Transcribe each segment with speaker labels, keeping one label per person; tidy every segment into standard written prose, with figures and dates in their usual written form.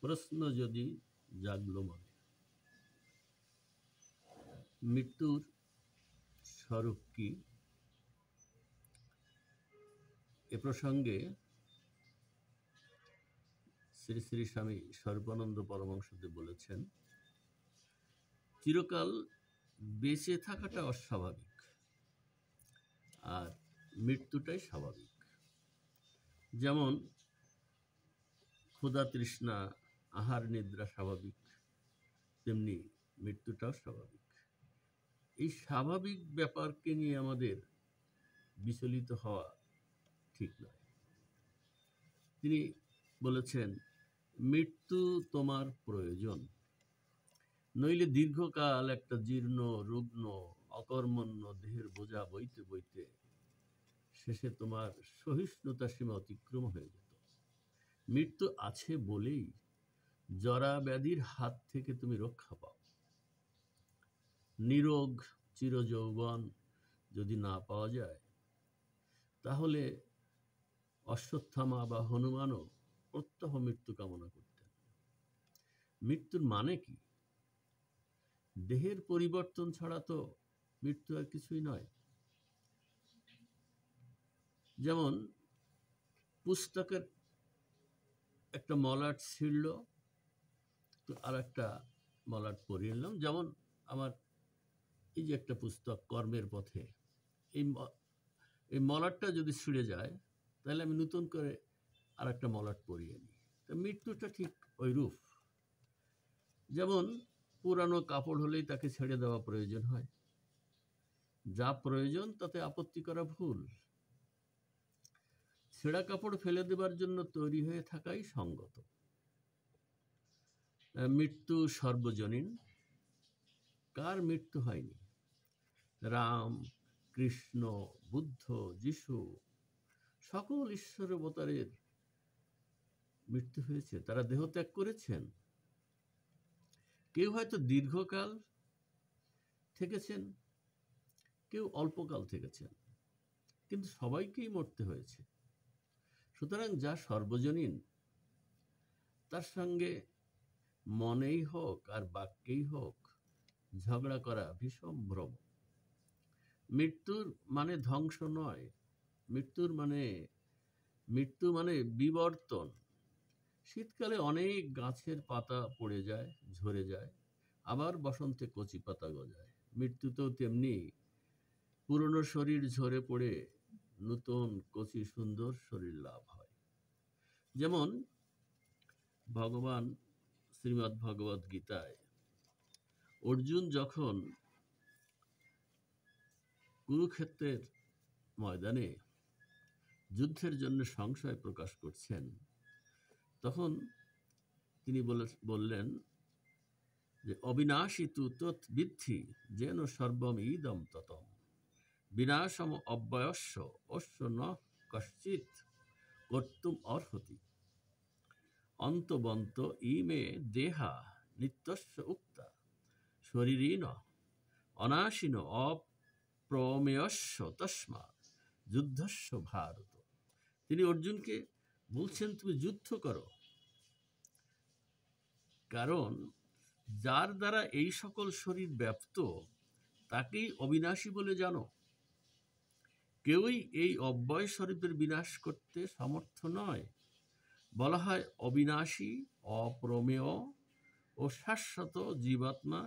Speaker 1: প্রশ্ন যদি জাগলো মনে, মৃত্যুর স্বরূপ কি? এ প্রসঙ্গে শ্রী শ্রী স্বামী স্বরূপানন্দ পরমহংসদেব বলেছেন, চিরকাল বেঁচে থাকাটা অস্বাভাবিক, আর মৃত্যুটাই স্বাভাবিক। যেমন ক্ষুধা তৃষ্ণা আহার নিদ্রা স্বাভাবিক, তেমনি মৃত্যুটাও স্বাভাবিক। এই স্বাভাবিক ব্যাপারকে নিয়ে আমাদের বিচলিত হওয়া ঠিক নয়। তিনি বলেছেন, মৃত্যু তোমার প্রয়োজন, নইলে দীর্ঘকাল একটা জীর্ণ রুগ্ন অকর্মণ্য দেহের বোঝা বইতে বইতে শেষে তোমার সহিষ্ণুতা সীমা অতিক্রম হয়ে যেত। মৃত্যু আছে বলেই জরা ব্যাধির হাত থেকে তুমি রক্ষা পাও। নিরোগ চিরযৌবন যদি না পাওয়া যায়, তাহলে অশ্বত্থামা বা হনুমানও প্রত্যহ মৃত্যু কামনা করতেন। মৃত্যুর মানে কি? দেহের পরিবর্তন ছাড়া তো মৃত্যু আর কিছুই নয়। যেমন পুস্তকের একটা মলাট ছিঁড়ল, তো আর একটা মলাট পরিয়ে নিলাম। যেমন আমার এই যে একটা পুস্তক কর্মের পথে, এই মলাটটা যদি ছিঁড়ে যায়, তাহলে আমি নতুন করে আর একটা মলাট পরিয়ে নিই। তো মৃত্যুটা ঠিক ওই রূপ। যেমন পুরানো কাপড় হলেই তাকে ছেড়ে দেওয়া প্রয়োজন হয়, যা প্রয়োজন তাতে আপত্তি করা ভুল। ছেঁড়া কাপড় ফেলে দেবার জন্য তৈরি হয়ে থাকাই সঙ্গত। মৃত্যু সর্বজনীন। কার মৃত্যু হয়নি? রাম, কৃষ্ণ, বুদ্ধ, যিশু, সকল ঈশ্বর অবতারের মৃত্যু হয়েছে, তারা দেহত্যাগ করেছেন। কেউ হয়তো দীর্ঘকাল থেকেছেন, কেউ অল্পকাল থেকেছেন, কিন্তু সবাইকেই মরতে হয়েছে। সুতরাং যা সর্বজনীন, তার সঙ্গে মনেই হোক আর বাক্যেই হোক ঝগড়া করা ভীষণ ভ্রম। মৃত্যুর মানে ধ্বংস নয়, মৃত্যু মানে বিবর্তন। শীতকালে অনেক গাছের পাতা পড়ে যায়, ঝরে যায়, আবার বসন্তে কচি পাতা গজায়। মৃত্যুতেও তেমনি পুরনো শরীর ঝরে পড়ে নতুন কচি সুন্দর শরীর লাভ হয়। যেমন ভগবান শ্রীমদ্ ভগবদ গীতায় অর্জুন যখন কুরুক্ষেত্রের ময়দানে যুদ্ধের জন্য সংশয় প্রকাশ করছেন, তখন তিনি বললেন যে অবিনাশী তু তৎ বিদ্ধি যেন সর্বম ইদম ততম বিনাশম অব্যয়স্য অশ্য ন কশ্চিৎ কর্তুম অর্হতি অন্তবন্ত ইমে দেহা নিত্যস্য উক্তা শরীরীন অনাশীন অপ্রমেয়স্য তস্মাৎ যুদ্ধস্য ভারত। তিনি অর্জুনকে বলছেন, তুমি যুদ্ধ করো, কারণ যার দ্বারা এই সকল শরীর ব্যাপ্ত তাকেই অবিনাশী বলে জানো। কেউই এই অব্যয় শরীরের বিনাশ করতে সমর্থ নয়। বলা হয় অবিনাশী, অপ্রমেয় ও শাশ্বত জীবাত্মা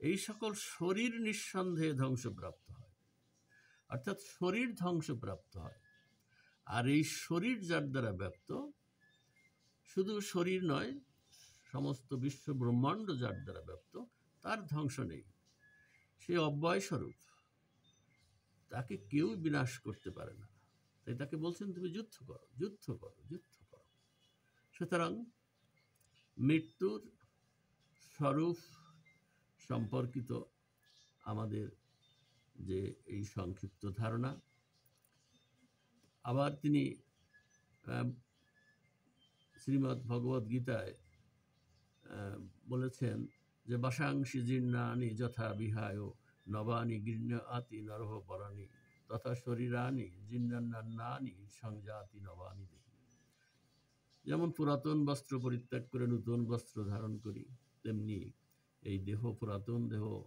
Speaker 1: এই সকল শরীর নিঃসন্দেহে ধ্বংসপ্রাপ্ত হয়, অর্থাৎ শরীর ধ্বংসপ্রাপ্ত হয়। আর এই শরীর যার দ্বারা ব্যাপ্ত, শুধু শরীর নয়, সমস্ত বিশ্ব ব্রহ্মাণ্ড যার দ্বারা ব্যাপ্ত, তার ধ্বংস নেই। সে অব্যয় স্বরূপ, তাকে কেউ বিনাশ করতে পারে না। তাই তাকে বলছেন, তুমি যুদ্ধ করো, যুদ্ধ করো, যুদ্ধ করো। সুতরাং মৃত্যুর স্বরূপ সম্পর্কিত আমাদের যে এই সংক্ষিপ্ত ধারণা, আবার তিনি শ্রীমদ্ ভগবদ গীতায় বলেছেন যে বাসাংশি জীর্ণানি যথা বিহায় নবানি গৃহ্ণ আতি নরহ পরাণি তথা শরীরানি জীর্ণান্নানি সংজাতি নবানি দেহি। যেমন পুরাতন বস্ত্র পরিত্যাগ করে নতুন বস্ত্র ধারণ করি, তেমনি এই দেহ, পুরাতন দেহ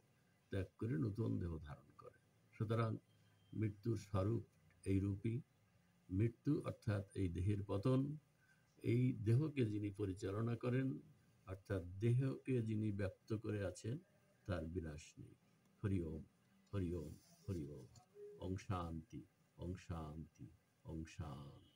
Speaker 1: ত্যাগ করে নতুন দেহ ধারণ করে। সুতরাং মৃত্যুর স্বরূপ এইরূপই। মৃত্যু অর্থাৎ এই দেহের পতন। এই দেহকে যিনি পরিচালনা করেন, অর্থাৎ দেহকে যিনি ব্যক্ত করে আছেন, তার বিনাশ নেই। হরি ওম, হরি ওম, হরি ওম। ওং শান্তি, ওং শান্তি, ওং শান্তি।